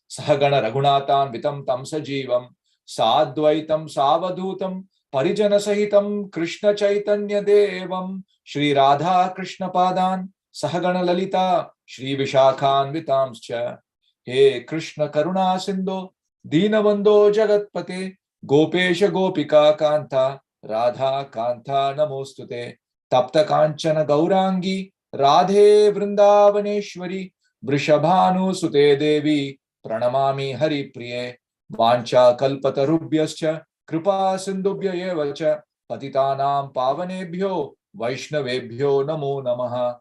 Sahagana Raghunathanvitam tam sajivam Sadvaitam Savadutam Parijana Sahitam Krishna Chaitanya Devam Shri Radha Krishna Padan Sahagana Lalita Shri Vishakhanvitamscha. He Krishna Karuna Sindhu Dinabandho Jagatpate Gopesha Gopika Kanta Radha Kanta Namostute Tapta Kanchana Gaurangi Radhe Vrindavaneshwari Vrishabhanu Sute Devi Pranamami Hari Priye Vancha Kalpatarubhyascha Kripa Sindhubhya Evacha Patitanam Pavanebhyo Vaishnavebhyo Namo Namaha.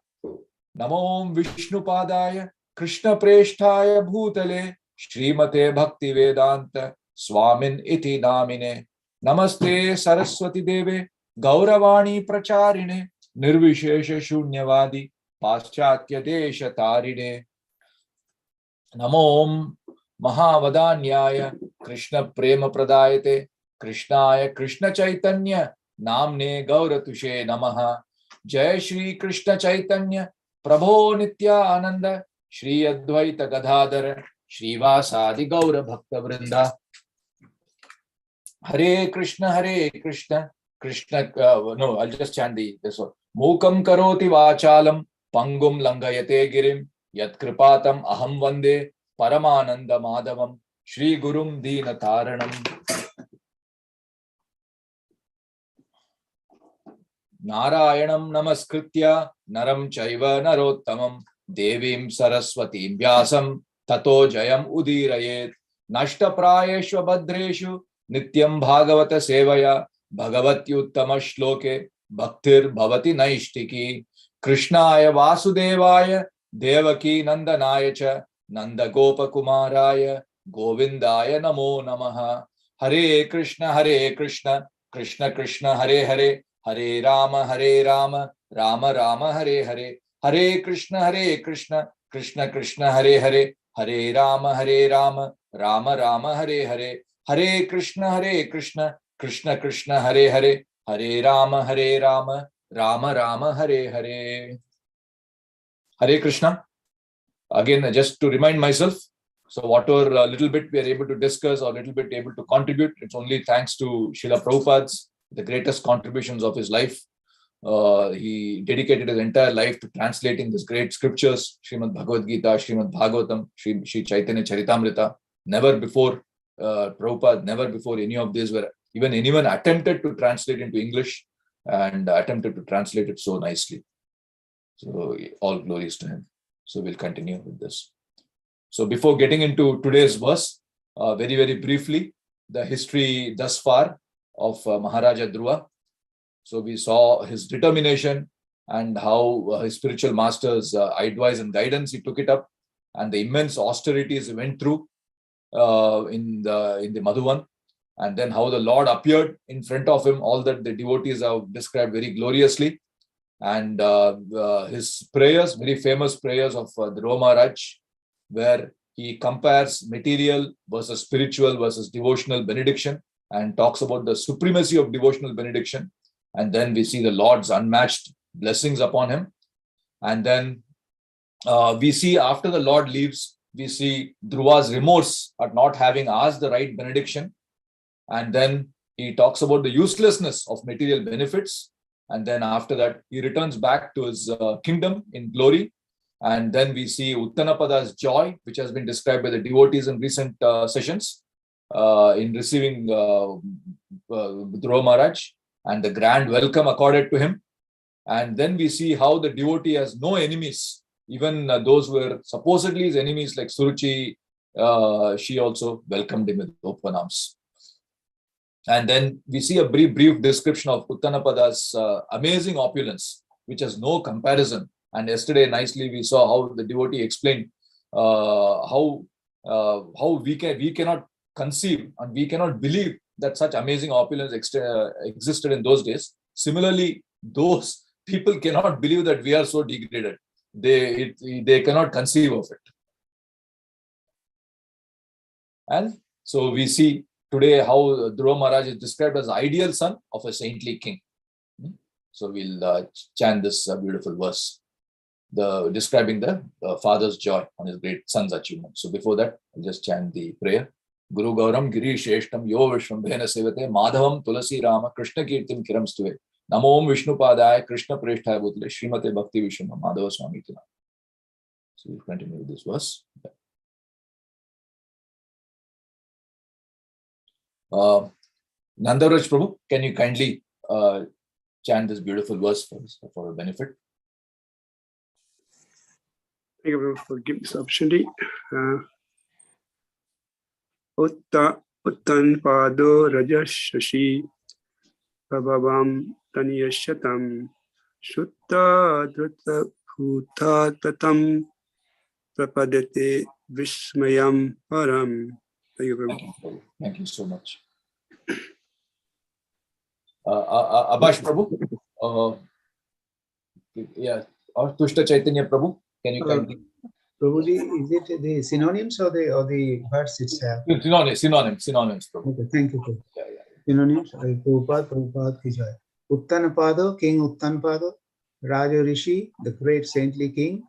Namo Vishnu Padaya Krishna Preshtaya Bhutale Srimate Bhakti Vedanta Swamin Iti Namine. Namaste Saraswati Deve Gauravani Pracharine Nirvishesha Shunyavadi Paschatya Desha Tarine. Namo Mahavadanyaya Krishna Prema Pradayate Krishnaya Krishna Chaitanya Namne Gauratushe Namaha. Jai Shri Krishna Chaitanya Prabho Nitya Ananda Shri Advaita Gadadhara Shrivasadi Gaura Bhakta Vrinda. Hare Krishna Krishna no, I'll just chant this one. Mukam karoti vachalam pangum langayate girim yat kripatam aham vande paramananda madhavam Shri Gurum Dina Taranam. Narayanam Namaskritya Naram Chaiva Narottamam Devim Saraswati Vyasam Tato Jayam Udirayet Nashta Prayeshva Badreshu Nityam Bhagavata Sevaya Bhagavati Uttama Shloke Bhaktir Bhavati Naishtiki Krishnaya Vasudevaya Devaki Nandanaya Cha Nanda Gopa Kumaraya Govindaya Namo Namaha. Hare Krishna Krishna Krishna Hare Hare Hare Rama Rama Rama Hare Hare. Hare Krishna Krishna Krishna Hare Hare Hare Rama Rama Rama Hare Hare. Hare Krishna Krishna Krishna Hare Hare Hare Rama Rama Rama Hare Hare. Hare Krishna. Again, just to remind myself, so whatever little bit we are able to discuss or little bit able to contribute, it's only thanks to Srila Prabhupada's, the greatest contributions of his life. He dedicated his entire life to translating these great scriptures, Srimad Bhagavad Gita, Srimad Bhagavatam, Sri Chaitanya Charitamrita. Never before Prabhupada, never before any of these were even anyone attempted to translate into English and attempted to translate it so nicely. So all glories to him. So we'll continue with this. So before getting into today's verse, very, very briefly, the history thus far of Maharaja Dhruva. So we saw his determination and how his spiritual masters' advice and guidance, he took it up, and the immense austerities he went through in the Madhuvan, and then how the Lord appeared in front of him, all that the devotees have described very gloriously. And his prayers, very famous prayers of Dhruva Maharaj, where he compares material versus spiritual versus devotional benediction and talks about the supremacy of devotional benediction. And then we see the Lord's unmatched blessings upon him. And then we see after the Lord leaves, we see Dhruva's remorse at not having asked the right benediction. And then he talks about the uselessness of material benefits. And then after that, he returns back to his kingdom in glory. And then we see Uttanapada's joy, which has been described by the devotees in recent sessions in receiving Dhruva Maharaj and the grand welcome accorded to him. And then we see how the devotee has no enemies, even those who were supposedly his enemies like Suruchi, she also welcomed him with open arms. And then we see a brief description of Uttanapada's amazing opulence, which has no comparison. And yesterday, nicely, we saw how the devotee explained how we cannot conceive and we cannot believe that such amazing opulence existed in those days. Similarly, those people cannot believe that we are so degraded. They cannot conceive of it. And so we see today how Dhruva Maharaj is described as the ideal son of a saintly king. So we'll chant this beautiful verse. describing the father's joy on his great son's achievement. So before that, I'll just chant the prayer. Guru Gauram Giri Sheshtam Yo Vishwam Bhena Sevate Madhavam Tulasi Rama Krishna Kirtim Kiram Stuve Namo Vishnu Padaya Krishna Presthaya Bhutale Srimate Bhakti Vishnu Madhava Swami Tina. So we'll continue with this verse. Nandaraj Prabhu, can you kindly chant this beautiful verse for our benefit? Thank you for giving this opportunity. Uttan Pado Rajashashi Prabhavam Taniyashatam Shutta Drutta Bhuta Tatam Prapadate Vishmayam Param. Thank you very much. Thank you so much. Abhash Prabhu, yeah, or Tushta Chaitanya Prabhu, can you kindly? Prabhuji, is it the synonyms or the verse itself? Synonyms, Prabhu. Okay, thank you. Yeah. Synonyms, Prabhupada ki jai. Uttanapado, King Uttanapado, Raja Rishi, the great saintly king,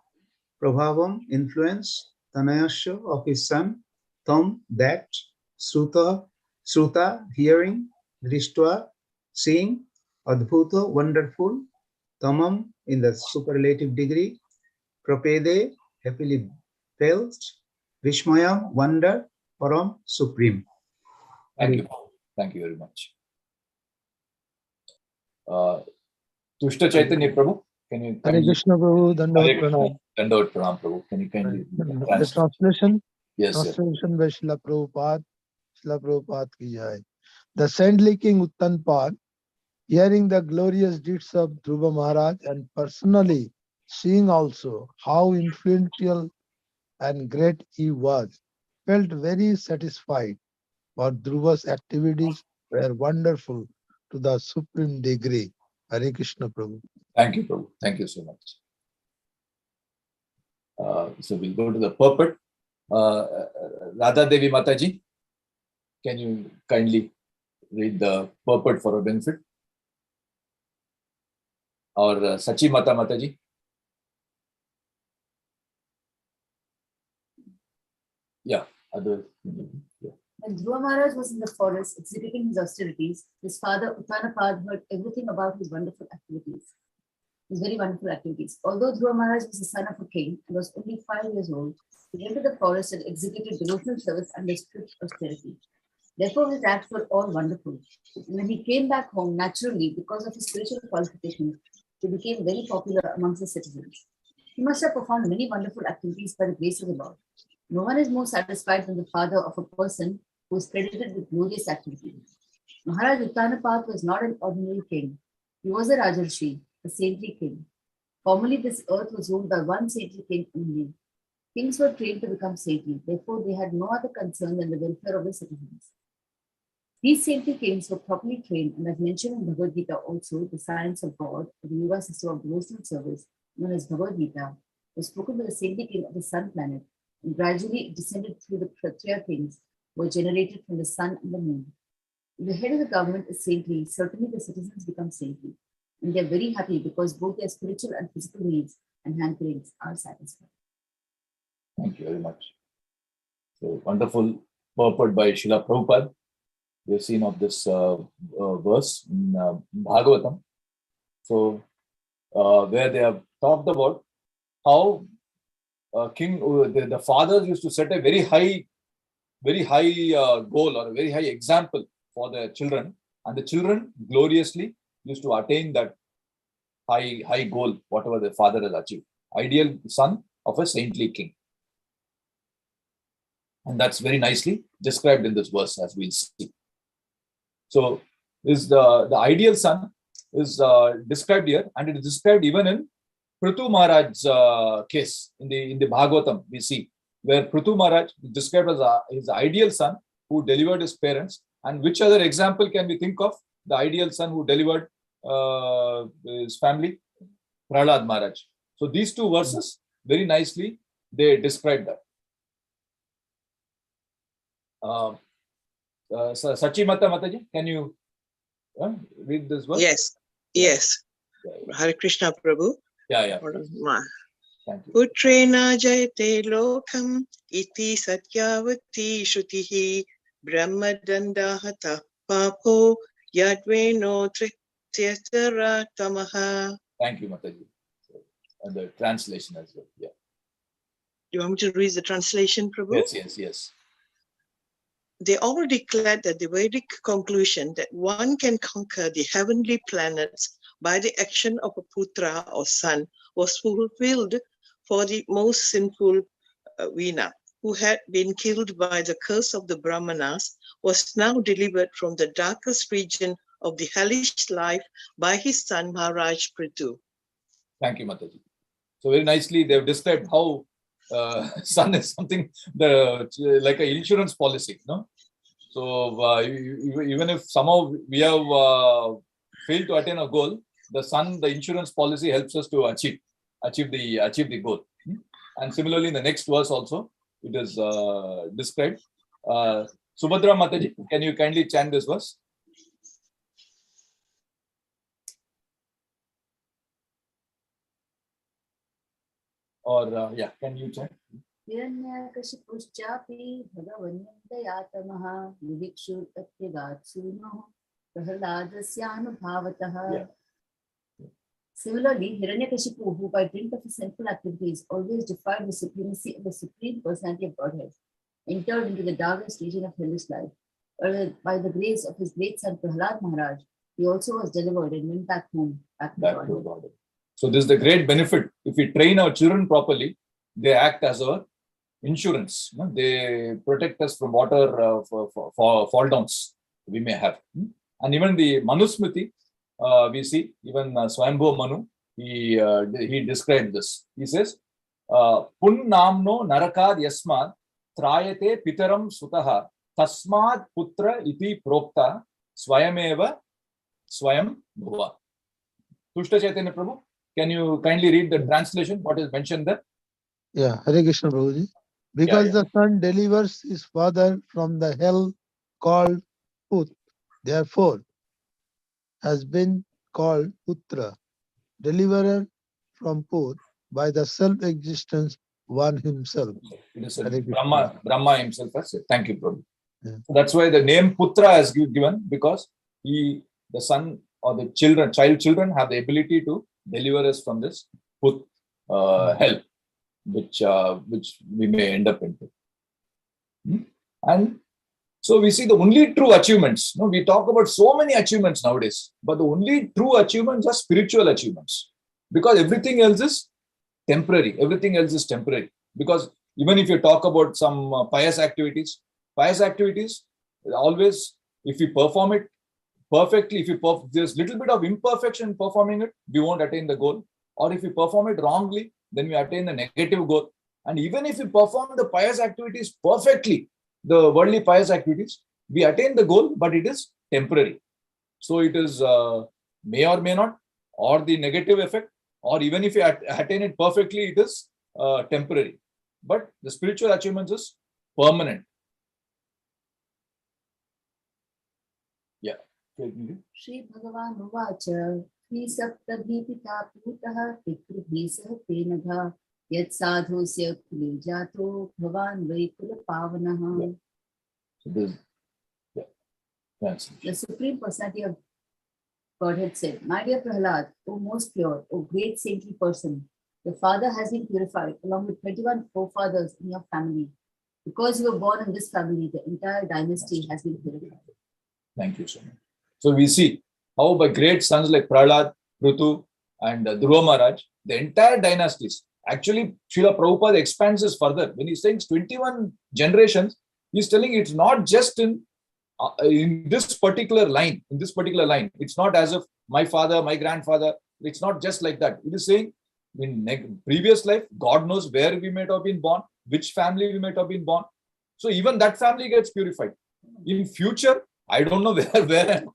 Prabhavam, influence, Tanayasya, of his son, Tam, that, Sruta, hearing, Drishtva, seeing, Adbhuta, wonderful, Tamam, in the superlative degree, Prapede, happily felt, Vishmayam, wonder, Param, supreme. Thank you. Thank you very much. Tushta Chaitanya Prabhu, can you Hare Krishna Prabhu, Dandavot Pranam. Dandavot Pranam Prabhu, can you kindly The translation? Yes, Translation by Srila Prabhupada ki jai. The saintly king Uttanpad, hearing the glorious deeds of Dhruva Maharaj and personally seeing also how influential and great he was, felt very satisfied, for Dhruva's activities were wonderful to the supreme degree. Hare Krishna Prabhu. Thank you, Prabhu. Thank you so much. So we'll go to the purport. Radha Devi Mataji, can you kindly read the purport for our benefit? Or Sachi Mata Mataji? Yeah. When Dhruva Maharaj was in the forest executing his austerities, his father Uttanapad heard everything about his wonderful activities. His very wonderful activities. Although Dhruva Maharaj was the son of a king and was only 5 years old, he went to the forest and executed devotional service under strict austerity. Therefore, his acts were all wonderful. When he came back home, naturally, because of his spiritual qualifications, he became very popular amongst the citizens. He must have performed many wonderful activities by the grace of the Lord. No one is more satisfied than the father of a person who is credited with glorious activities. Maharaj Uttanapad was not an ordinary king. He was a Rajarshi, a saintly king. Formerly, this earth was ruled by one saintly king only. Kings were trained to become saintly. Therefore, they had no other concern than the welfare of the citizens. These saintly kings were properly trained, and as mentioned in Bhagavad Gita also, the science of God, the yoga system of devotional service, known as Bhagavad Gita, was spoken by the saintly king of the sun planet, and gradually it descended through the Kshatriya kings who were generated from the sun and the moon. If the head of the government is saintly, certainly the citizens become saintly, and they are very happy because both their spiritual and physical needs and hankerings are satisfied. Thank you very much. So wonderful purport by Srila Prabhupada. We have seen of this verse in Bhagavatam. So where they have talked about how the fathers used to set a very high goal or a very high example for their children, and the children gloriously used to attain that high goal, whatever the father has achieved. Ideal son of a saintly king. And that's very nicely described in this verse, as we'll see. So is the ideal son is described here, and it is described even in Prithu Maharaj's case in the Bhagavatam. We see where Prithu Maharaj is described as his ideal son who delivered his parents. And which other example can we think of the ideal son who delivered his family? Prahlad Maharaj. So these two verses very nicely they describe that. Sachimata Mataji, can you read this verse? Yes. Hare Krishna Prabhu. Yeah. Thank you. Putrena jayate lokam iti satyavati shrutihi brahmadandahatah papo yadveno trityatara tamaha. Thank you, Mataji. So, and the translation as well. Yeah. You want me to read the translation, Prabhu? Yes. They all declared that the Vedic conclusion that one can conquer the heavenly planets by the action of a putra or son was fulfilled for the most sinful Veena, who had been killed by the curse of the Brahmanas, was now delivered from the darkest region of the hellish life by his son Maharaj Prithu. Thank you, Mataji. So very nicely they have described how sun is something like an insurance policy, no? So even if somehow we have failed to attain a goal, the insurance policy helps us to achieve the goal. And similarly, in the next verse also, it is described. Subhadra Mataji, can you kindly chant this verse? Or can you chant? हिरण्यकशिपुश्चापि भगवन्निन्दयातमः युधिक्षुरत्यगात्सूनो प्रह्लादस्यानुभावतः. Similarly, Hiranyakashipu, who by dint of his sinful activities always defied the supremacy of the Supreme Personality of Godhead, entered into the darkest region of hellish life. By the grace of his great son Prahlad Maharaj, he also was delivered and went back home, back to Godhead. So this is the great benefit. If we train our children properly, they act as our insurance. They protect us from water for fall downs we may have. And even the Manusmriti, we see even Swayambhu Manu, he described this. He says, Pun namno narakad yasmad trayate pitaram sutaha tasmad putra iti prokta swayameva swayam bhuva. Tushta Chaitanya Prabhu, can you kindly read the translation, what is mentioned there? Yeah, Hare Krishna Prabhuji. Because the son delivers his father from the hell called Put, therefore has been called Putra, deliverer from Put by the self-existence one himself. It is Brahma himself has said. Thank you, Prabhu. Yeah. So that's why the name Putra is given, because the son or the children have the ability to deliver us from this Put hell, which we may end up into. And so we see the only true achievements. We talk about so many achievements nowadays, but the only true achievements are spiritual achievements, because everything else is temporary. Because even if you talk about some pious activities, always, if we perform it perfectly, there's little bit of imperfection in performing it, we won't attain the goal. Or if we perform it wrongly, then we attain the negative goal. And even if we perform the pious activities perfectly, the worldly pious activities, we attain the goal, but it is temporary. So it is may or may not, or the negative effect, or even if you attain it perfectly, it is temporary. But the spiritual achievements is permanent. Yeah. Shri Bhagavan Uvacha Hi Saptabhipita Putah Pitrubhi Sahatenagha Yat Sadhusya Kule Jato Bhavan Vaikula Pavanaha. So this, the Supreme Personality of Godhead said, My dear Prahlad, O most pure, O great saintly person, your father has been purified along with 21 forefathers in your family. Because you were born in this family, the entire dynasty has been purified. Thank you so much. So we see how by great sons like Prahlad, Prithu, and Dhruva Maharaj, the entire dynasties, actually Srila Prabhupada expands this further. When he's saying 21 generations, he's telling it's not just in this particular line. It's not as if my father, my grandfather, it's not just like that. It is saying in previous life, God knows where we might have been born, which family we might have been born. So even that family gets purified. In future, I don't know where I'm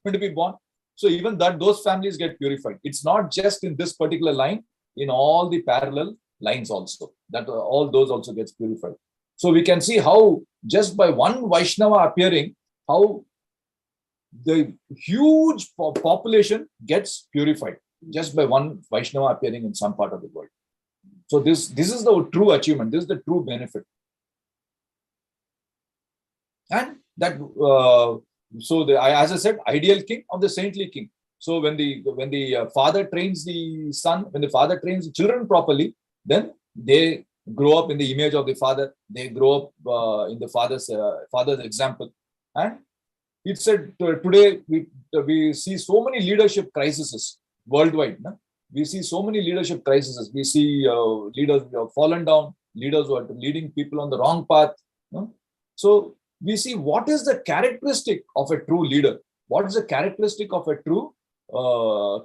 going to be born. So even those families get purified. It's not just in this particular line, in all the parallel lines also, that all those also gets purified. So we can see how just by one Vaishnava appearing, how the huge population gets purified just by one Vaishnava appearing in some part of the world. So this is the true achievement. This is the true benefit. And that as I said, ideal king of the saintly king. So when the father trains the son, when the father trains the children properly, then they grow up in the image of the father. They grow up in the father's example. And it said today we see so many leadership crises worldwide. No? We see so many leadership crises. We see leaders who have fallen down, leaders who are leading people on the wrong path. No? So we see what is the characteristic of a true leader. What is the characteristic of a true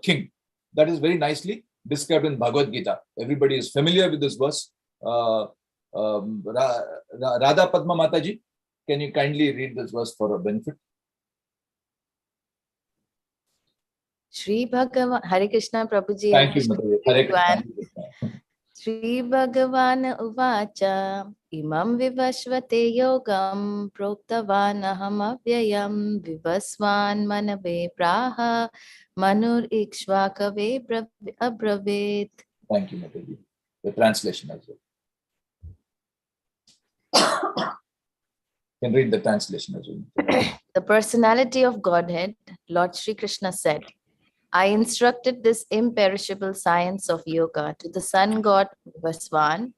king? That is very nicely described in Bhagavad Gita. Everybody is familiar with this verse. Radha Padma Mataji, can you kindly read this verse for a benefit? Shri Bhagavan, Hare Krishna Prabhuji. Thank you, Madhav. Hare Krishna. Shri Bhagavan Uvacha Imam Vivashvate Yogam Proktavan Aham Avyayam Vivasvan Manave Praha Manur Ikshvakave Abravit. Thank you, Madhav. The translation as well. Can read the translation as well. The personality of Godhead, Lord Shri Krishna said, I instructed this imperishable science of yoga to the sun god Vivasvan,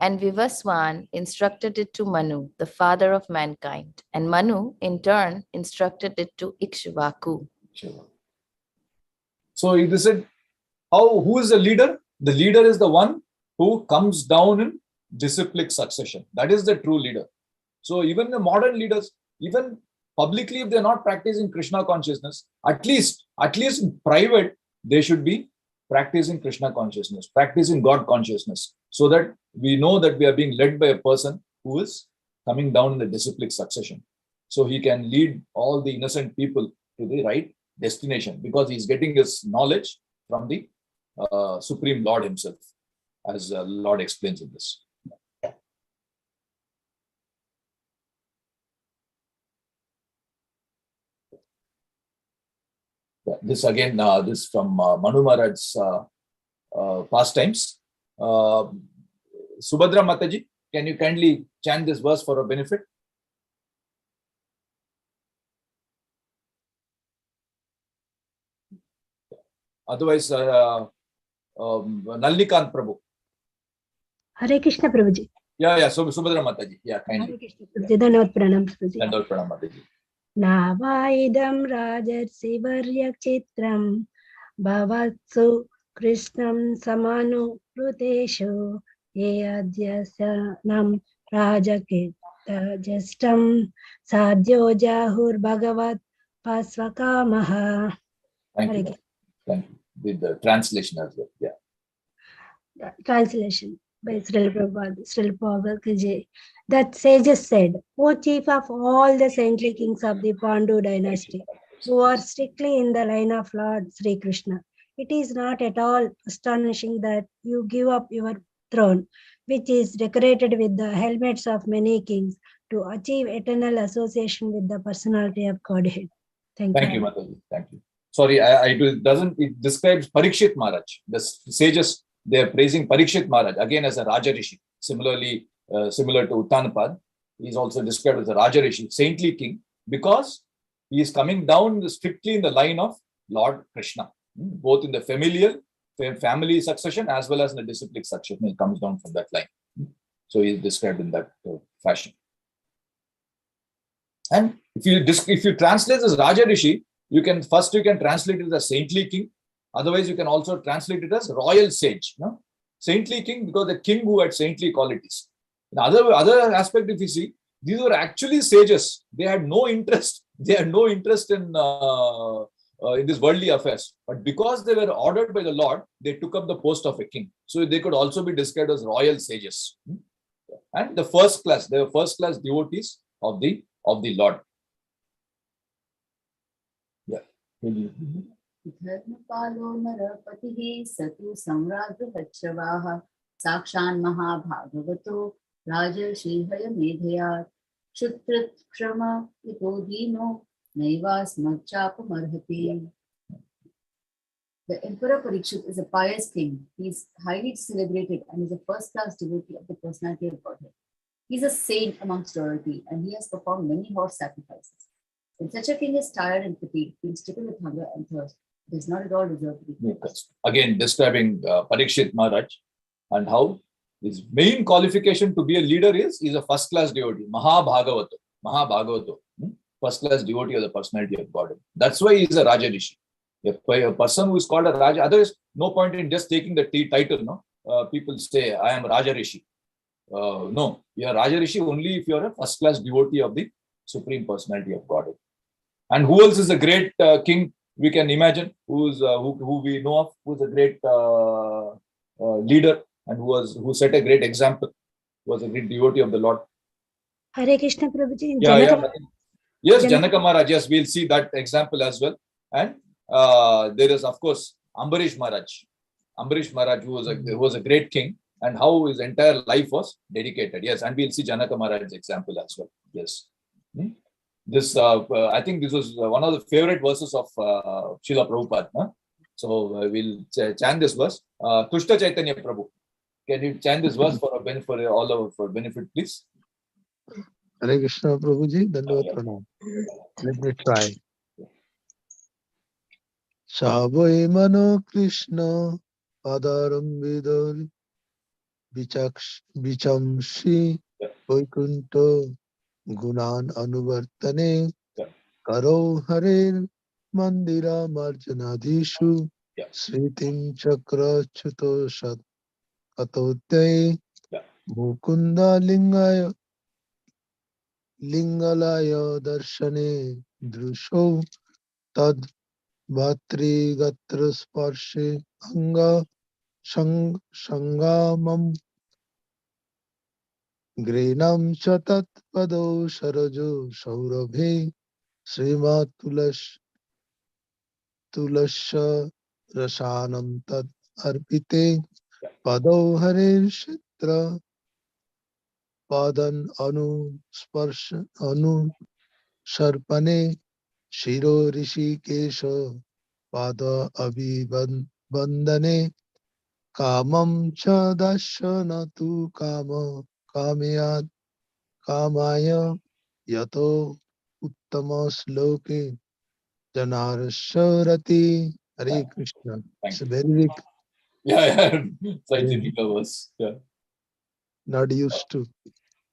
and Vivasvan instructed it to Manu, the father of mankind, and Manu in turn instructed it to Ikshvaku. Sure. So it is said, who is the leader? The leader is the one who comes down in disciplic succession. That is the true leader. So even the modern leaders, even publicly, if they're not practicing Krishna consciousness, at least in private, they should be practicing Krishna consciousness, practicing God consciousness, so that we know that we are being led by a person who is coming down in the disciplic succession. So he can lead all the innocent people to the right destination, because he's getting his knowledge from the Supreme Lord himself, as Lord explains in this. This again, this from Manu Maharaj's pastimes. Subhadra Mataji, can you kindly chant this verse for a benefit? Otherwise, Nalnikant Prabhu. Hare Krishna Prabhuji. Yeah, so Subhadra Mataji. Yeah, kindly. Hare Krishna Prabhuji. Dhanavad Pranam Prabhuji. Dhanavad Pranam Mataji. Navaidam Rajarsi Varyak Chitram Bhavatsu Krishnam Samanu Pruteshu Ye Adyasanam Rajakita Jastam Sadhyo Jahur Bhagavat Pasvakamaha. Thank you. Thank you. With the translation as well. Yeah. Translation by Srila Prabhupada. That sages said, O chief of all the saintly kings of the Pandu dynasty, who are strictly in the line of Lord Sri Krishna, it is not at all astonishing that you give up your throne, which is decorated with the helmets of many kings, to achieve eternal association with the personality of Godhead. Thank you, Mataji. Thank you. Sorry, it describes Parikshit Maharaj. The sages, they are praising Parikshit Maharaj again as a Raja Rishi. Similarly, similar to Uttanapad, he is also described as a Raja Rishi, saintly king, because he is coming down strictly in the line of Lord Krishna, both in the familial family succession as well as in the disciplic succession. He comes down from that line. So he is described in that fashion. And if you translate as Raja Rishi, you can translate it as saintly king. Otherwise, you can also translate it as royal sage. No? Saintly king, because the king who had saintly qualities. In other aspect, if you see, these were actually sages. They had no interest. They had no interest in these worldly affairs. But because they were ordered by the Lord, they took up the post of a king. So they could also be described as royal sages. And they were first class devotees of the Lord. Yeah. धर्मपालो नरपतिः सतु सम्राजगच्छवाः साक्षान् महाभागवतो राजर्षिहयमेधया क्षुत्रक्षम इतो दीनो नैवास्मच्चापमर्हति. The Emperor Parikshit is a pious king. He is highly celebrated and is a first-class devotee of the personality of Godhead. He is a saint amongst royalty, and he has performed many horse sacrifices. When such a king is tired and fatigued, he is stricken with hunger and thirst. It is not at all deserved to be praised. Again, describing Parikshit Maharaj and how his main qualification to be a leader is a first-class devotee, Mahabhagavato, first-class devotee of the personality of God. That's why he is a Raja Rishi. A person who is called a Raja, otherwise, no point in just taking the title. No, people say, I am Raja Rishi. No, you are Raja Rishi only if you are a first-class devotee of the Supreme Personality of God. And who else is a great king we can imagine, who we know of, who is a great leader and who set a great example, who was a great devotee of the Lord. Hare Krishna Prabhuji. Yes, Janaka Maharaj. Yes, we'll see that example as well. And there is, of course, Ambarish Maharaj. Ambarish Maharaj, who was a great king, and how his entire life was dedicated. Yes, and we'll see Janaka Maharaj's example as well. Yes. This, I think this was one of the favorite verses of Srila Prabhupada. Huh? So we'll chant this verse. Tushta Chaitanya Prabhu, can you chant this verse for all our benefit, please? Hare Krishna Prabhuji, Dandavat Pranam. Let me try. Saboi Mano Krishna Padaram Vidari Bichamshi Vaikunto Gunan Anuvartane Karo Harir Mandira Marjanadishu Sritim Chakra Chuto Shat Katote Mukunda Lingalaya Darshane Drusho Tad Bhatri Gatra Sparshe Anga Shangamam Grenam Chatat Pado Sharajo Saurabhe Srimat Tulasha Rasanam Tad Arpite Pado Harir Shitra Padan Anu Sharpane Shiro Rishi Kesha Pada Abhibandane Kamam cha dashanatu kamaya yato uttama sloke janarasharati. Hare Krishna. It's a very big. Yeah. Scientific verse. Yeah. Not used to.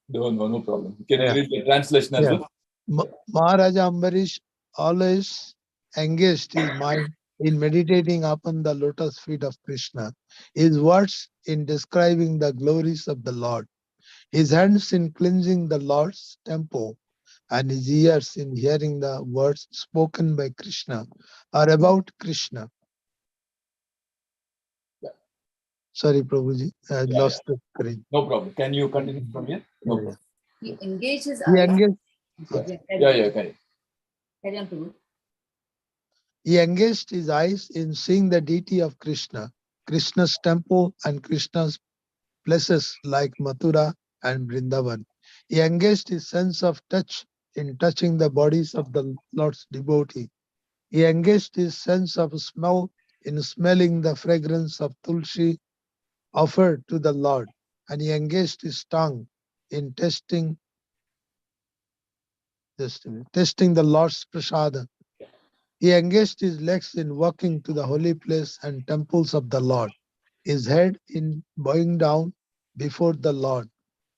No problem. Can you read the translation as well? Maharaja Ambarish always engaged his mind in meditating upon the lotus feet of Krishna, his words in describing the glories of the Lord, his hands in cleansing the Lord's temple, and his ears in hearing the words spoken by Krishna or about Krishna. Sorry, Prabhuji, I lost the screen. No problem. Can you continue from here? No problem. He engages He engaged his eyes in seeing the deity of Krishna, Krishna's temple and Krishna's places like Mathura and Vrindavan. He engaged his sense of touch in touching the bodies of the Lord's devotee. He engaged his sense of smell in smelling the fragrance of tulsi offered to the Lord. And he engaged his tongue in tasting the Lord's prasada. He engaged his legs in walking to the holy place and temples of the Lord, his head in bowing down before the Lord,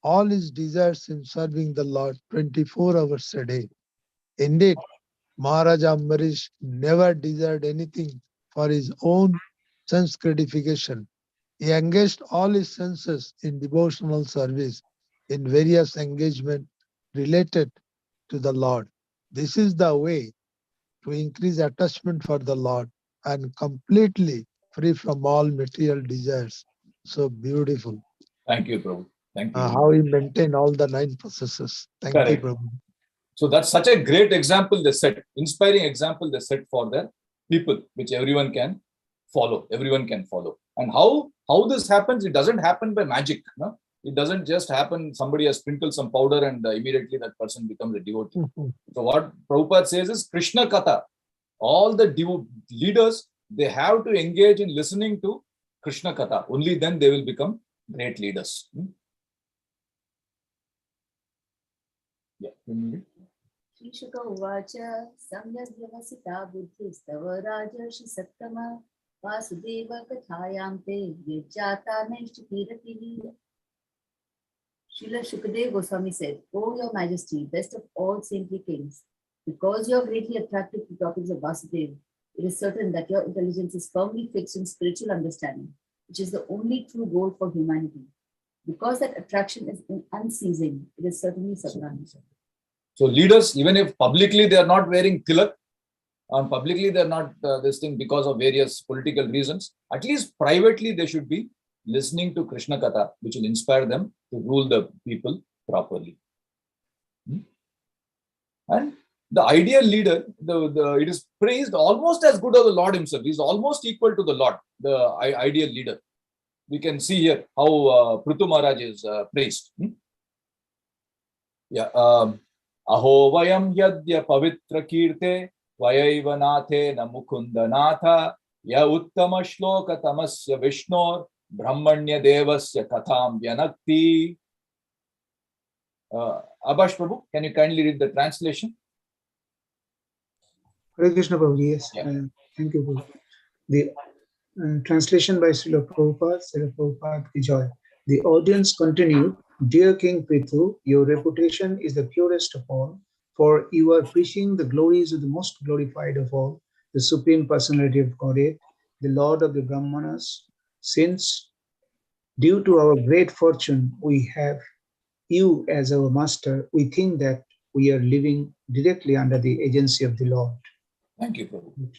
all his desires in serving the Lord 24 hours a day. Indeed, Maharaja Ambarish never desired anything for his own sense gratification. He engaged all his senses in devotional service in various engagements related to the Lord. This is the way to increase attachment for the Lord and completely free from all material desires. So beautiful. Thank you, Prabhu. Thank you. How he maintained all the 9 processes. Thank you, Prabhu. So that's such a great example they set, inspiring example they set for the people, which everyone can follow. Everyone can follow. And how this happens, it doesn't happen by magic. No? It doesn't just happen, somebody has sprinkled some powder and immediately that person becomes a devotee. So what Prabhupada says is Krishna Katha. All the leaders they have to engage in listening to Krishna Katha. Only then they will become great leaders. Yeah. Shri Shuka Uvacha Samyak Vyavasita Buddhistava Rajarshi Sattama Vasudeva Kathayam Te Virjata Neshtikirati. Srila Shukadev Goswami said, "O Your Majesty, best of all saintly kings, because you are greatly attracted to topics of Vasudeva, it is certain that your intelligence is firmly fixed in spiritual understanding, which is the only true goal for humanity. Because that attraction is unceasing, it is certainly Satnam." So leaders, even if publicly they are not wearing tilak, and publicly they are not this thing because of various political reasons, at least privately they should be listening to Krishna Katha, which will inspire them to rule the people properly. And the ideal leader, it is praised almost as good as the Lord himself. He is almost equal to the Lord, the ideal leader. We can see here how Prithu Maharaj is praised. Yeah. Aho vayam yadya pavitra kirte vayaiva nathe na mukunda natha ya uttama shloka tamasya vishnor brahmanya devasya katham vyanakti. Abhash Prabhu, can you kindly read the translation? Hare Krishna Prabhuji, yes. Yeah. Thank you, Prabhu. The translation by Srila Prabhupada ki joy. The audience continued, "Dear King Prithu, your reputation is the purest of all, for you are preaching the glories of the most glorified of all, the Supreme Personality of Godhead, the Lord of the Brahmanas. Since, due to our great fortune, we have you as our master, we think that we are living directly under the agency of the Lord." Thank you, Prabhu.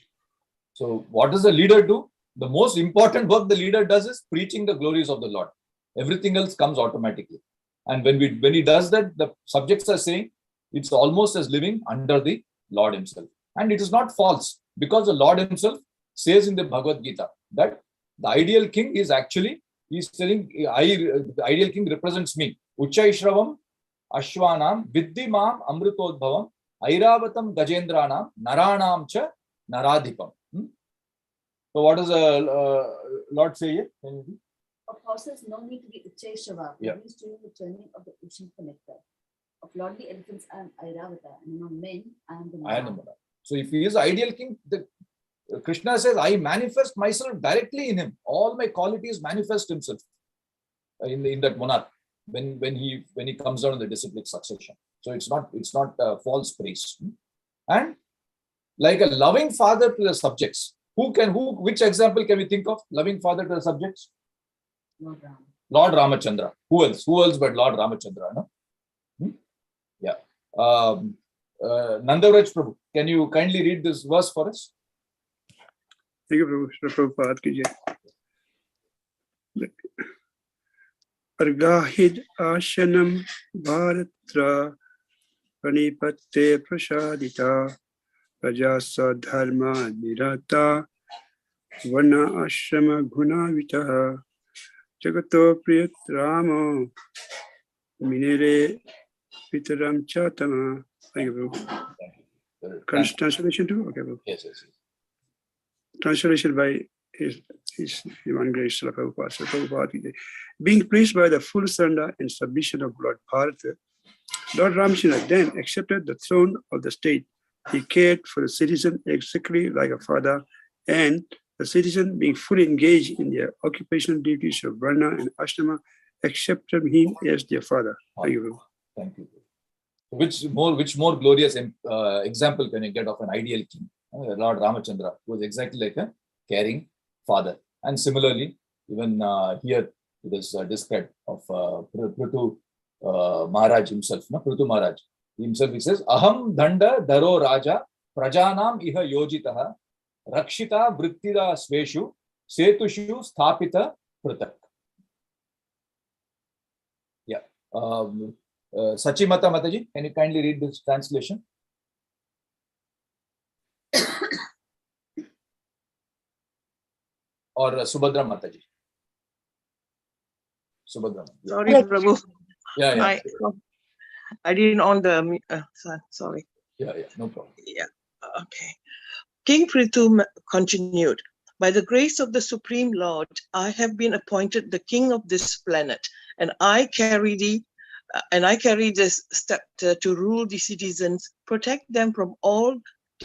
So what does the leader do? The most important work the leader does is preaching the glories of the Lord. Everything else comes automatically. And when he does that, the subjects are saying it's almost as living under the Lord himself. And it is not false, because the Lord himself says in the Bhagavad Gita that the ideal king is actually, he's telling, the ideal king represents me. Uchchaishravam Ashwanam Viddhimam Amritodbhavam Airavatam Gajendranam Naranam Cha Naradhipam. So what does the Lord say here? Of horses, no need to be Uchchaishrava. Yeah. He is doing the journey of the ocean connector. Of lordly elephants, I am Airavata, and among men, I am the Nara. So if he is the ideal king, Krishna says, I manifest myself directly in him. All my qualities manifest himself in that monarch when he comes down in the disciplic succession. So it's not false praise. And like a loving father to the subjects. Which example can we think of? Loving father to the subjects? Lord Ramachandra. Who else but Lord Ramachandra? No? Yeah. Nandavraj Prabhu, can you kindly read this verse for us? Thank you, Prabhu. Prabhupada ki jai. Argahid ashanam bharatra pranipatte prasadita rajasa dharma nirata vana ashrama gunavitaha jagato priyat ramo minere pitaram chatama. Thank you, Prabhu. Translation too? Okay, Prabhu. Yes. Translation by his Divine Grace Srila Prabhupada. Being pleased by the full surrender and submission of Lord Bharata, Lord Ramachandra then accepted the throne of the state. He cared for the citizen exactly like a father, and the citizen, being fully engaged in their occupational duties of Varna and Ashrama, accepted him as their father. Thank you. Thank you. Which more glorious example can you get of an ideal king? Lord Ramachandra, who was exactly like a caring father. And similarly, even here it is described of Prithu Maharaj himself. Prithu Maharaj himself, he says, Aham Danda Daro Raja Prajanam Iha Yojitaha Rakshita Vrittida Sveshu Setushu Sthapita Pratak. Yeah. Sachimata Mataji, can you kindly read this translation? Or Subhadra Mataji. Subhadra. Sorry, Prabhu. Yeah. I didn't on the. Sorry. Yeah, no problem. Yeah. Okay. King Prithu continued, By the grace of the Supreme Lord, I have been appointed the king of this planet, and I carry this scepter to rule the citizens, protect them from all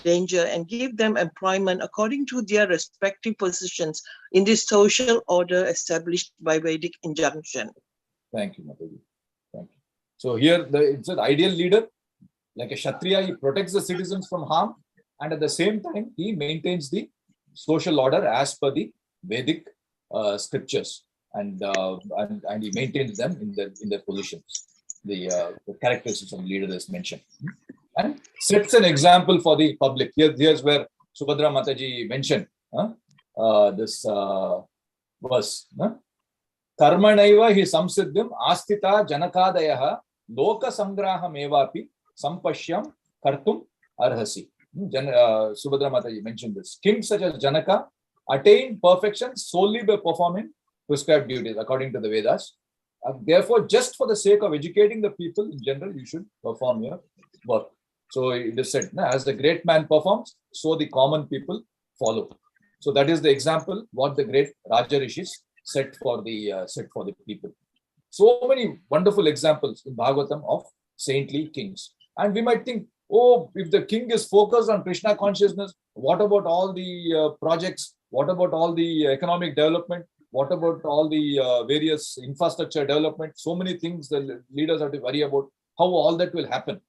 danger, and give them employment according to their respective positions in this social order established by Vedic injunction. Thank you, Madhav. Thank you. So here, it's an ideal leader. Like a Kshatriya, he protects the citizens from harm, and at the same time, he maintains the social order as per the Vedic scriptures, and he maintains them in their positions. The characteristics of the leader is mentioned, and sets an example for the public. Here's where Subhadra Mataji mentioned this verse. Karmanaiva hi samsiddhim astita janakadayaha loka sangraham evapi sampashyam kartum arhasi. Subhadra Mataji mentioned this. Kings such as Janaka attain perfection solely by performing prescribed duties according to the Vedas. Therefore, just for the sake of educating the people in general, you should perform your work. So it is said, as the great man performs, so the common people follow. So that is the example what the great Raja Rishis set for the people. So many wonderful examples in Bhagavatam of saintly kings. And we might think, oh, if the king is focused on Krishna consciousness, what about all the projects? What about all the economic development? What about all the various infrastructure development? So many things the leaders have to worry about how all that will happen.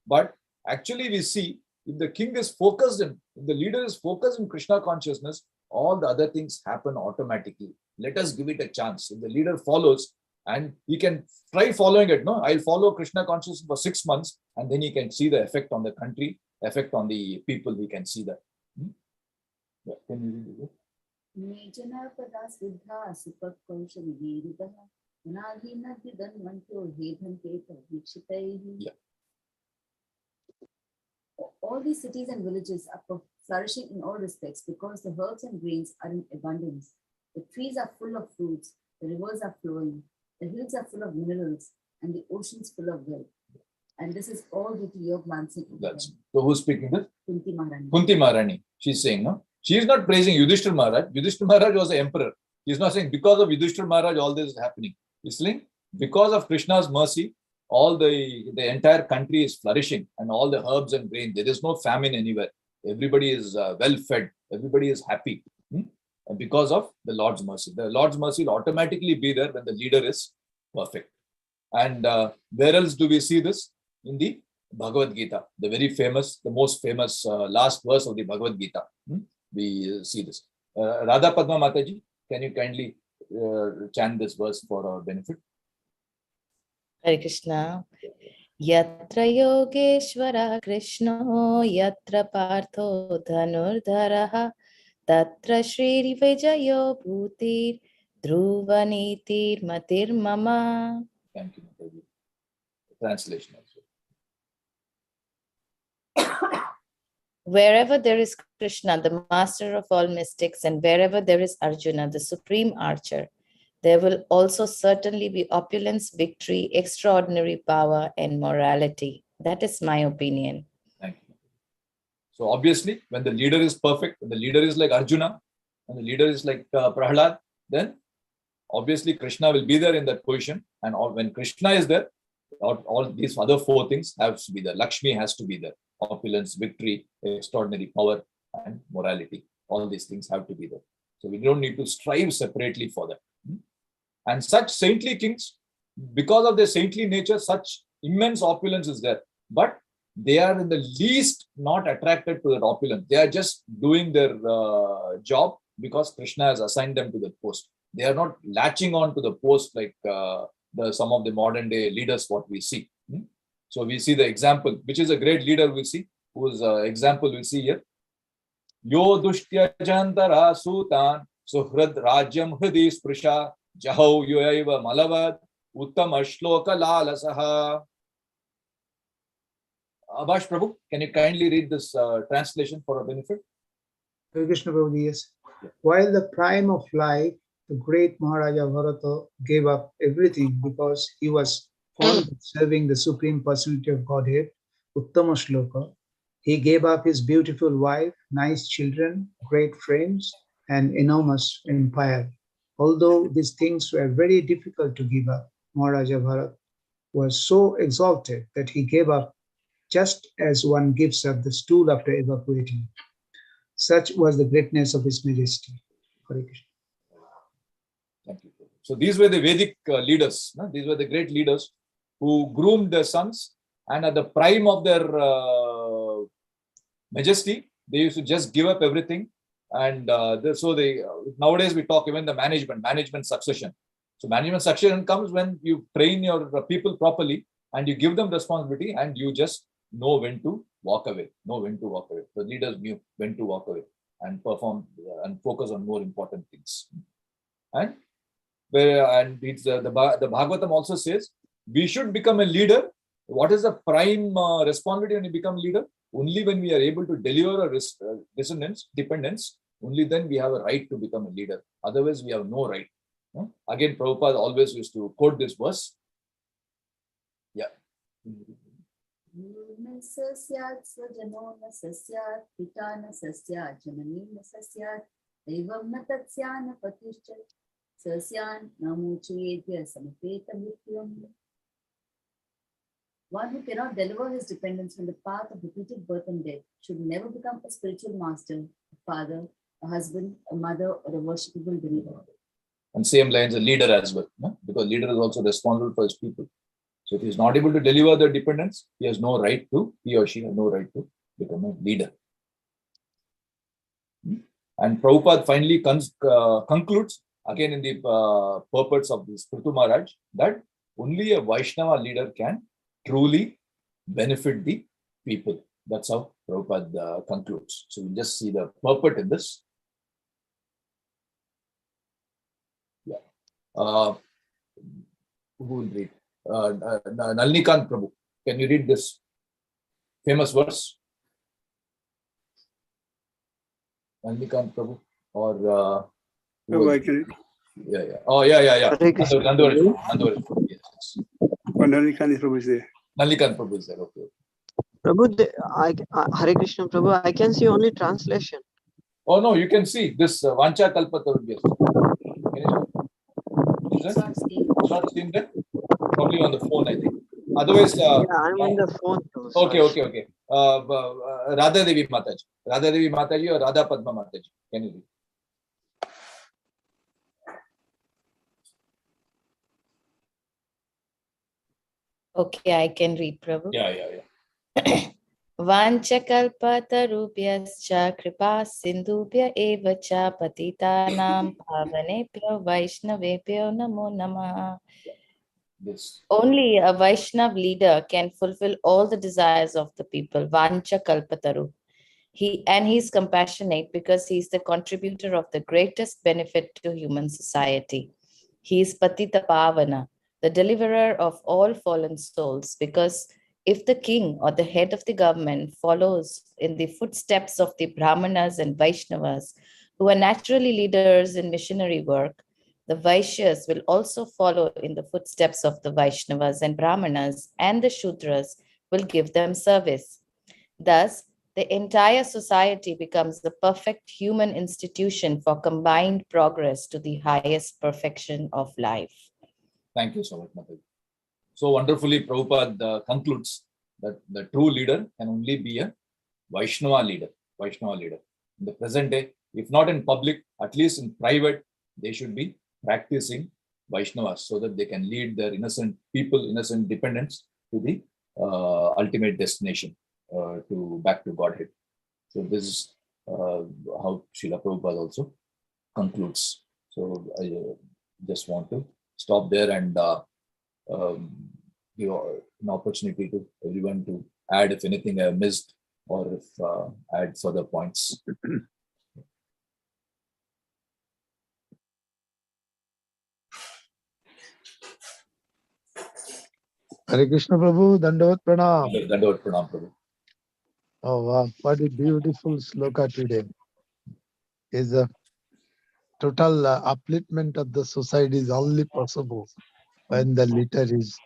But actually we see if the king is focused if the leader is focused in Krishna consciousness, all the other things happen automatically. Let us give it a chance. If the leader follows, and he can try following it, I'll follow Krishna consciousness for 6 months, and then he can see the effect on the country, effect on the people. We can see that. Yeah, can you read it? Yeah. All these cities and villages are flourishing in all respects because the herbs and grains are in abundance. The trees are full of fruits, the rivers are flowing, the hills are full of minerals, and the oceans full of wealth. And this is all due to your glancing. So who's speaking this? Kunti Maharani. Kunti Maharani. She's saying, no? She is not praising Yudhishthira Maharaj. Yudhishthira Maharaj was the emperor. He's not saying because of Yudhishthira Maharaj all this is happening. He's saying because of Krishna's mercy, all the entire country is flourishing, and all the herbs and grain. There is no famine anywhere. Everybody is well fed. Everybody is happy. And because of the Lord's mercy. The Lord's mercy will automatically be there when the leader is perfect. And where else do we see this? In the Bhagavad Gita, the very famous, the most famous last verse of the Bhagavad Gita. We see this. Radha Padma Mataji, can you kindly chant this verse for our benefit? Hare Krishna. Yatra Yogeshwara Krishno Yatra Partho Dhanurdharaha Tatra Shri Vijayo Bhutir Dhruvanitir Matir Mama. Thank you, Mataji. Translation also. Wherever there is Krishna, the master of all mystics, and wherever there is Arjuna, the supreme archer, there will also certainly be opulence, victory, extraordinary power, and morality. That is my opinion. Thank you. So obviously, when the leader is perfect, when the leader is like Arjuna, when the leader is like Prahlad, then obviously Krishna will be there in that position. And when Krishna is there, all these other 4 things have to be there. Lakshmi has to be there. Opulence, victory, extraordinary power, and morality. All these things have to be there. So we don't need to strive separately for that. And such saintly kings, because of their saintly nature, such immense opulence is there. But they are in the least not attracted to that opulence. They are just doing their job because Krishna has assigned them to the post. They are not latching on to the post like some of the modern day leaders, what we see. So we see the example, which is a great leader we see, whose example we see here. Yo dushtya jantara sutan suhrad rajyam hridi sprisha jahau yoyaiva malavad uttama shloka lalasaha. Abhash Prabhu, can you kindly read this translation for our benefit? Hare Krishna Prabhu, yes. While the prime of life, the great Maharaja Bharata gave up everything because he was fond of serving the Supreme Personality of Godhead, Uttama Shloka. He gave up his beautiful wife, nice children, great friends, and enormous empire. Although these things were very difficult to give up, Maharaja Bharat was so exalted that he gave up just as one gives up the stool after evaporating. Such was the greatness of His Majesty. Hare Krishna. Thank you. So these were the Vedic leaders. No? These were the great leaders who groomed their sons, and at the prime of their majesty, they used to just give up everything. And nowadays we talk even the management succession. So management succession comes when you train your people properly and you give them responsibility and you just know when to walk away. The leaders knew when to walk away and perform and focus on more important things. And it's the Bhagavatam also says we should become a leader. What is the prime responsibility when you become leader? Only when we are able to deliver a dependence, only then we have a right to become a leader. Otherwise, we have no right. Again, Prabhupada always used to quote this verse. Yeah. One who cannot deliver his dependence from the path of repeated birth and death should never become a spiritual master, a father, a husband, a mother, or a worshipable believer. And same lines, a leader as well, no? Because leader is also responsible for his people. So if he is not able to deliver the dependence, he or she has no right to become a leader. And Prabhupada finally concludes, again in the purports of this Prithu Maharaj, that only a Vaishnava leader can truly benefit the people. That's how Prabhupada concludes. So we'll just see the purport in this. Yeah. Who will read? Nalnikant Prabhu. Can you read this famous verse? Nalnikant Prabhu or I can read. Yeah. Oh, yeah. Hare Krishna. Nandavaraj. Yes. Nalnikant Prabhu is there. Nalnikant Prabhu is there. Okay. Prabhu, Hare Krishna Prabhu, I can see only translation. Oh no, you can see this Vancha Kalpatarubhyas. Is not seen that? Probably on the phone, I think. Otherwise, Yeah, I'm on the phone too. Okay. Radha Devi Mataji or Radha Padma Mataji. Can you read? Okay, I can read, Prabhu. Yeah. Vanchakalpatarubhyascha kripa sindhubhya eva cha patitanam pavanebhyo vaishnavebhyo namo namah. This. Only a Vaishnav leader can fulfill all the desires of the people. Vancha Kalpataru. He is compassionate because he is the contributor of the greatest benefit to human society. He is Patita Pavana, the deliverer of all fallen souls, because if the king or the head of the government follows in the footsteps of the Brahmanas and Vaishnavas, who are naturally leaders in missionary work, the Vaishyas will also follow in the footsteps of the Vaishnavas and Brahmanas, and the Shudras will give them service. Thus, the entire society becomes the perfect human institution for combined progress to the highest perfection of life. Thank you so much, Madhav. So wonderfully, Prabhupada concludes that the true leader can only be a Vaishnava leader. In the present day, if not in public, at least in private, they should be practicing Vaishnavas so that they can lead their innocent people, innocent dependents to the ultimate destination, back to Godhead. So this is how Srila Prabhupada also concludes. So I just want to stop there and give an opportunity to everyone to add if anything I have missed or if add further points. Hare Krishna Prabhu, Dandavat Pranam. Dandavat Pranam, Prabhu. Oh wow, what a beautiful sloka today. Is a total upliftment of the society is only possible when the leader is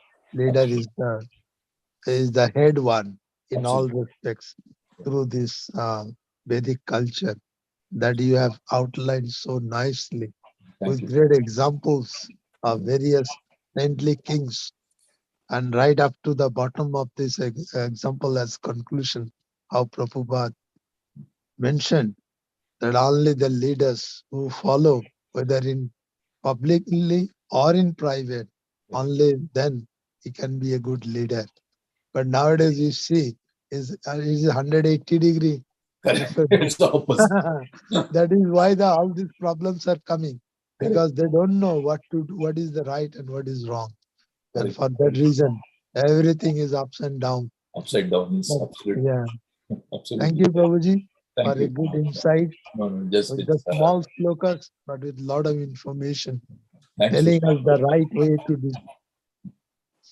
the head one in all respects. through this Vedic culture that you have outlined so nicely Thank with you. great examples of various saintly kings. And right up to the bottom of this example as conclusion, how Prabhupada mentioned that only the leaders who follow, whether in publicly or in private, only then he can be a good leader. But nowadays you see is 180-degree Correct. different. It's the opposite. That is why all these problems are coming, because they don't know what to do, what is the right and what is wrong. And Correct. for that reason, everything is ups and down. Upside down is But, absolutely. yeah. Absolutely. Thank you, Prabhuji, Thank for a you. good insight No, just with the it's, small slokas, but with lot of information, thank you. telling us the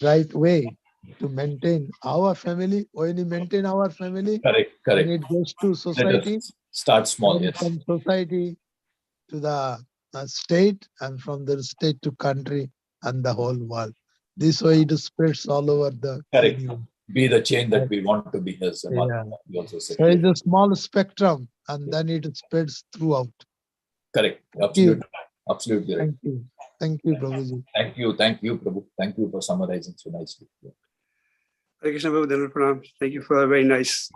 right way to maintain our family. When we maintain our family, Correct. when Correct. it goes to Let society, us start small. then Yes. from society to the state, and from the state to country and the whole world. This way it spreads all over the Correct. universe. Be the change that we want to be, as Yeah. Madhav also said. So it's a small spectrum, and then it spreads throughout. Correct. Thank you. Absolutely. Absolutely right. Thank you. Thank you, Prabhuji. Thank you. Thank you, Prabhu. Thank you for summarizing so nicely. Hare Krishna Prabhu, Dhanur Pranam. Thank you for a very nice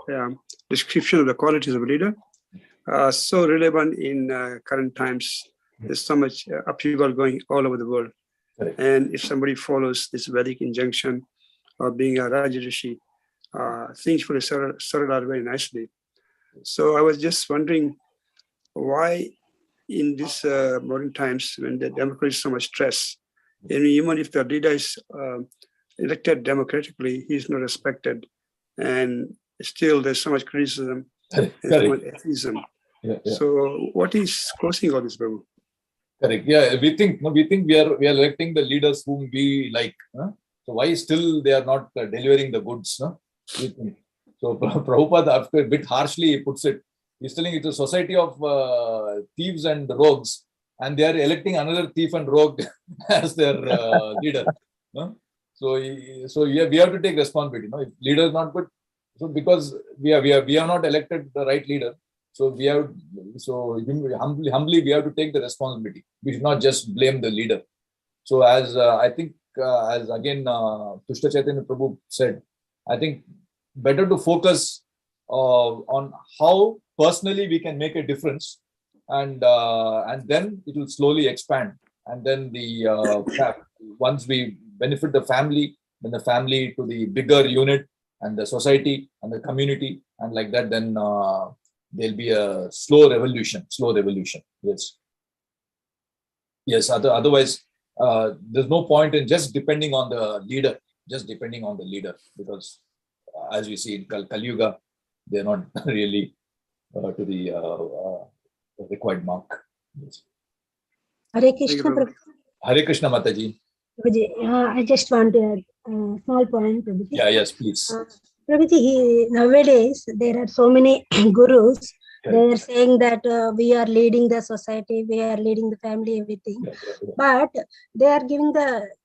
description of the qualities of a leader. So relevant in current times. There's so much upheaval going all over the world. Correct. And if somebody follows this Vedic injunction of being a Raja Rishi, things will settle out very nicely. So I was just wondering why in this modern times, when the democracy is so much stress, and even if the leader is elected democratically, he's not respected. And still there's so much criticism and so much atheism. Yeah, yeah. So what is causing all this, Prabhu? Correct. Yeah, we think we are electing the leaders whom we like. Huh? So why still they are not delivering the goods? No? We think. So Prabhupada, after a bit harshly, puts it. He's telling it's a society of thieves and rogues, and they are electing another thief and rogue as their leader. No? So yeah, we have to take responsibility. No? If leader is not good, so because we have not elected the right leader. So humbly we have to take the responsibility. We should not just blame the leader. So as I think, as again Tushta Chaitanya Prabhu said, I think better to focus on how personally we can make a difference, and then it will slowly expand. And then once we benefit the family, then the family to the bigger unit, and the society and the community, and like that, then there'll be a slow revolution. Yes. Otherwise, there's no point in just depending on the leader. Because as we see in Kali Yuga, they're not really to the required mark. Yes. Hare Krishna, Prabhuji. Hare Krishna, Mataji. I just want to add a small point, Prabhuji. Yeah, yes, please. Prabhuji, nowadays there are so many gurus. Correct. They are saying that we are leading the society, we are leading the family, everything. Yeah. But they are giving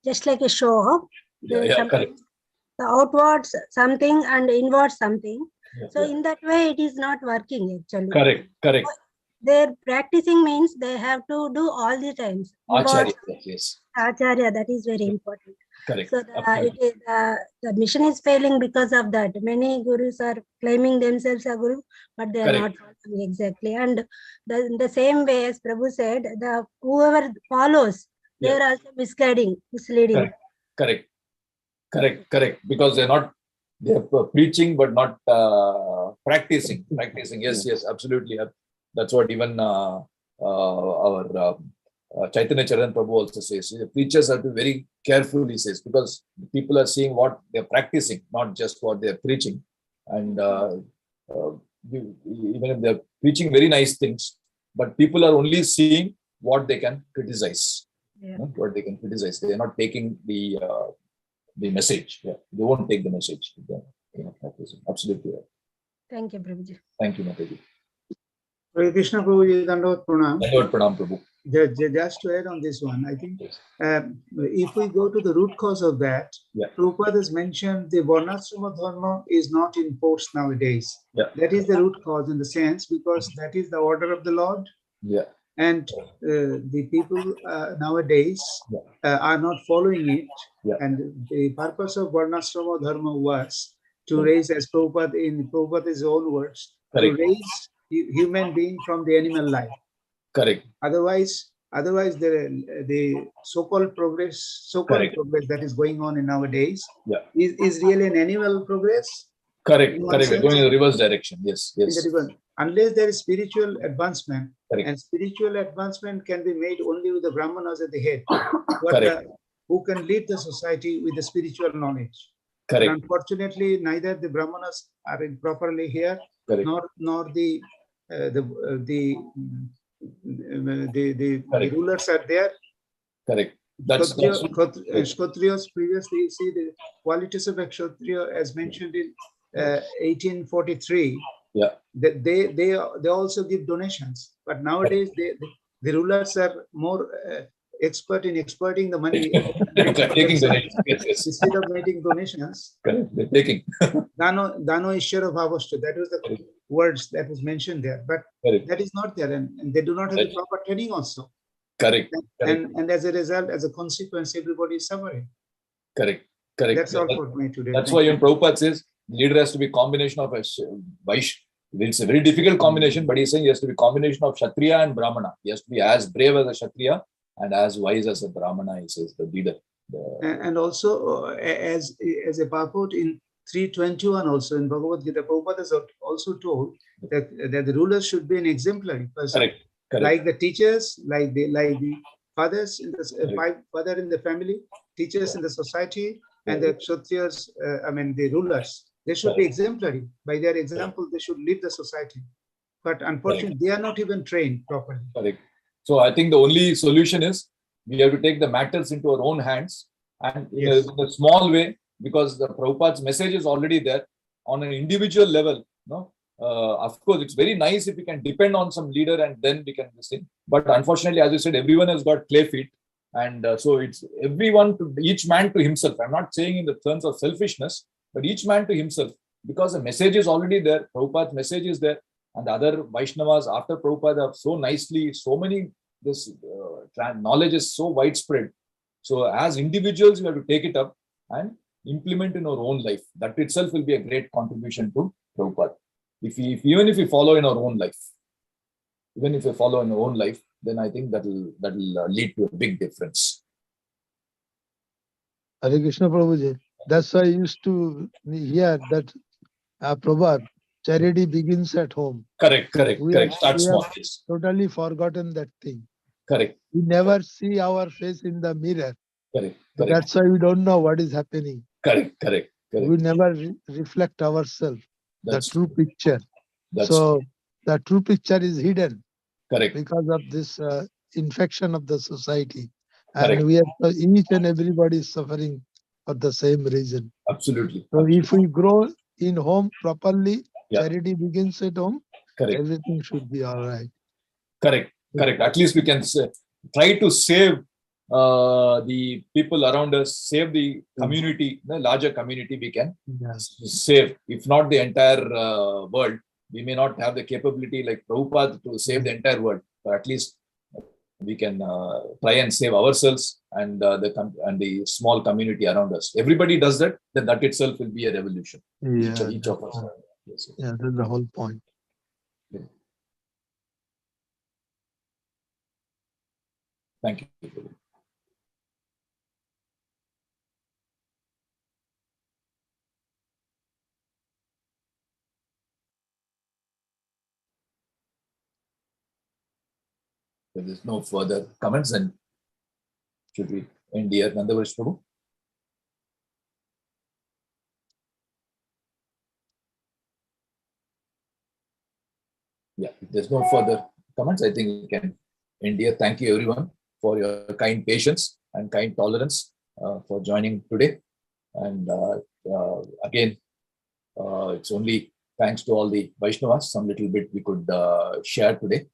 just like a show off. Correct. The outwards something and inwards something. So Yeah. in that way, it is not working actually. Correct. Their practicing means they have to do all the times. Acharya, yes. Acharya, that is very important. Correct. So the mission is failing because of that. Many gurus are claiming themselves a guru, but they are not following exactly. And the same way as Prabhu said, whoever follows, they are also misleading. Correct. Because they are preaching but not practicing. Yes, absolutely. That's what even our Chaitanya Charan Prabhu also says. The preachers have to be very careful, he says, because people are seeing what they're practicing, not just what they're preaching. And even if they're preaching very nice things, but people are only seeing what they can criticize. What they can criticize. They're not taking the message. Yeah. They won't take the message. Absolutely right. Thank you, Prabhuji. Thank you, Mataji. Hare Krishna Prabhuji, Dandavat Pranam. Dandavat Pranam, Prabhu. Just to add on this one, I think if we go to the root cause of that, Yeah. Prabhupada has mentioned the Varnashrama Dharma is not in force nowadays. Yeah. That is the root cause in the sense because that is the order of the Lord. Yeah. And the people nowadays are not following it. Yeah. And the purpose of Varnashrama Dharma was to raise, as Prabhupada in Prabhupada's own words, Correct. to raise human being from the animal life. Correct. Otherwise, the so-called progress that is going on in nowadays is really an animal progress. Correct. We're going in the reverse direction. Yes. Unless there is spiritual advancement, Correct. and spiritual advancement can be made only with the Brahmanas at the head, who can lead the society with the spiritual knowledge. Correct. And unfortunately, neither the Brahmanas are properly here, nor the rulers are there. Correct. That's Kshatriyas previously, you see the qualities of a Kshatriya as mentioned in 1843. Yeah. They also give donations, but nowadays the rulers are more expert in exporting the money. Taking donations. Yes. Instead of making donations. Correct. They're taking. Dano Ishara Bhavashta. That was the words that was mentioned there, but that is not there, and they do not have the proper training also. Correct. And as a result, as a consequence, everybody is suffering. Correct. That's all for me today. That's why when Prabhupada says leader has to be a combination of a Vaishya. It's a very difficult combination, but he's saying he has to be a combination of Kshatriya and Brahmana. He has to be as brave as a Kshatriya and as wise as a Brahmana, he says, the leader. And also, as a purport in 321 also in Bhagavad Gita, Prabhupada has also told that the rulers should be an exemplary person. Correct. Like the teachers, like the fathers in the father in the family, teachers in the society, and the Kshatriyas, the rulers. They should be exemplary. By their example, they should lead the society. But unfortunately, they are not even trained properly. Correct. So I think the only solution is we have to take the matters into our own hands and in a small way, because the Prabhupada's message is already there on an individual level. Of course, it's very nice if we can depend on some leader and then we can listen. But unfortunately, as you said, everyone has got clay feet. And so it's each man to himself. I'm not saying in the terms of selfishness, but each man to himself, because the message is already there. Prabhupada's message is there. And the other Vaishnavas after Prabhupada have so nicely, this knowledge is so widespread. So as individuals, we have to take it up and implement in our own life. That itself will be a great contribution to Prabhupada. Even if we follow in our own life, then I think that will lead to a big difference. Hare Krishna Prabhuji. That's why I used to hear that Prabhupada, charity begins at home. Correct. Start small. Yes. Totally forgotten that thing. Correct. We never see our face in the mirror. Correct. That's why we don't know what is happening. Correct. We never reflect ourselves, the true picture. So the true picture is hidden. Correct. Because of this infection of the society. Correct. And each and everybody is suffering for the same reason. Absolutely. So if we grow in home properly, charity begins at home. Correct. Everything should be all right. Correct. At least we can try to save the people around us, save the community, the larger community we can save. If not the entire world, we may not have the capability like Prabhupada to save the entire world, but at least we can try and save ourselves and the small community around us. Everybody does that, then that itself will be a revolution. Each of us. Yes. Yeah, that's the whole point. Yeah. Thank you. If there's no further comments, then should we end here, Nandavash Prabhu? Yeah, if there's no further comments, I think we can end here. Thank you everyone for your kind patience and kind tolerance for joining today. And again, it's only thanks to all the Vaishnavas, some little bit we could share today.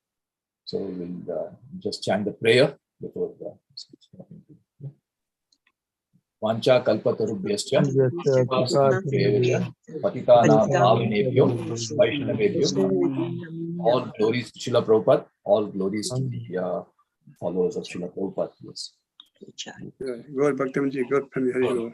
So we'll just chant the prayer before the Vancha kalpatarubhyascha patitanam pavanebhyo vaishnavebhyo. All glories to Srila Prabhupada, all glories to the followers of Srila Prabhupada. Yes. Gaur Bhaktamanji, Gaur Premi Hari Gaur.